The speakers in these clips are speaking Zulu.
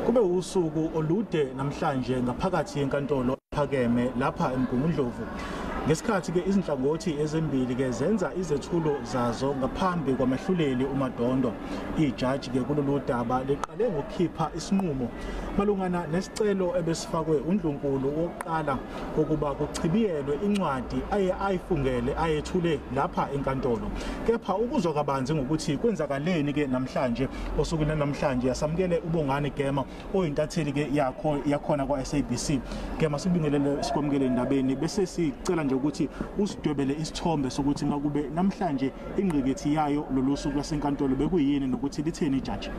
Kube usuku olude namhlanje ngaphakathi enkantolo ephakeme lapha eMgungundlovu. Ngesikhathi ke izinhlangothi ezimbili ke zenza izethulo zazo ngaphambi kwamahluleli uMadondo. Ijaji ke kulolu daba liqale ngokukhipha isinqumo malungana nesicelo ebesifakwe uNdlunkulu wokuqala ukuba kuchibiyelwe incwadi ayifungele ayethule lapha enkantolo. Kepha ukuzwa kabanzi ngokuthi kwenzakaleni ke namhlanje osukwini namhlanje yasamukele uBongani Gema oyintatheli ke yakhona kwaSABC. Gema sibingelele sikomukele indabeni bese sicela nje ukuthi usidwebele isithombe sokuthi makube namhlanje ingqikithi yayo lolu suku lasenkantolo bekuyini nokuthi litheni ijaji.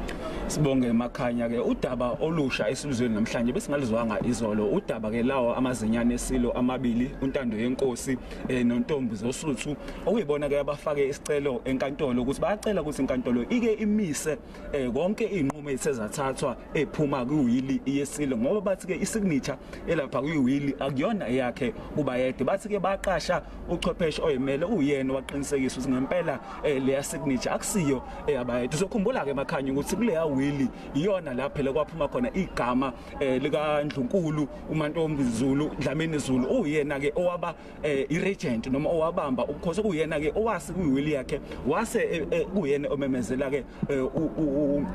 Sibonge emakhanya ke udaba olusha esiluzweni namhlanje besingalizwanga izolo udaba ke lawo amazinyane esilo amabili uNtando yenkosi noNtombi zoSuthu okuyibona ke abafake isicelo enkantolo ukuthi bayacela ukuthi inkantolo ike imise konke izinqumo ezisezathathwa ephuma kuwili yesilo ngoba bathi ke isignature elapha kuwili akuyona yakhe kuba yede bathi ke baqasha uchwepheshe oyimele uyena waqinisekisa ukuthi ngempela leya signature akusiyo abayede. Uzokhumbula ke emakhanya ukuthi kuleya wili iyona lapha phela kwaphuma khona igama lika Ndlunkulu uMantombi Zulu Dlamini Zulu uyena ke owaba iregent noma owabamba ukukhosi kuyena ke owasi kuwili yakhe wase kuyena omemezela ke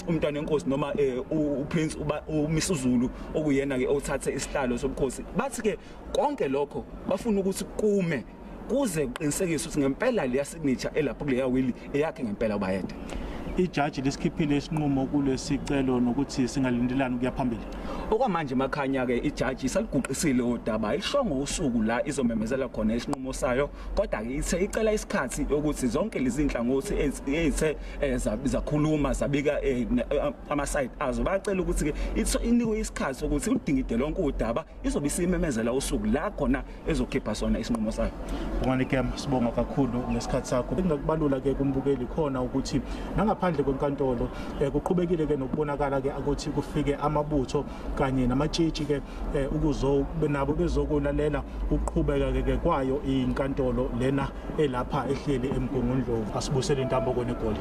umntwana enkosi noma uPrince uMisuzulu okuyena ke othathe isihlalo sobukhosi. Bathi ke konke lokho bafuna ukuthi kume kuze uqinisekise ukuthi ngempela leya signature elapha kuleya wili eyakhe ngempela ubayede. Ijaji lesikhiphile isinqumo kulesicelo nokuthi singalindelani ukuya phambili. Okwamanje emakhanya ke ijaji saliguqisile udaba ishongo usuku la izomemezela khona isinqumo sayo kodwa ke ithe icela isikhathi ukuthi zonke lezi inhlangothi ezithe zakhuluma zabika ama side azo bacela ukuthi ke inikwe isikhathi ukuthi udingide lonke udaba izobe isimemezela usuku la khona ezokhipha sona isinqumo sayo. Bongani Gema sibonga kakhulu ngesikhathi sakho. Bengakubalula ke kumbukeli khona ukuthi nangaphandle kwenkantolo kuqhubekile ke nokubonakala ke ukuthi kufike amabutho kanye namatshitshi ke nabo bezokulalela ukuqhubeka ke kwayo inkantolo lena elapha ehleli eMgungundlovu. Asibusele intambo kone Goli.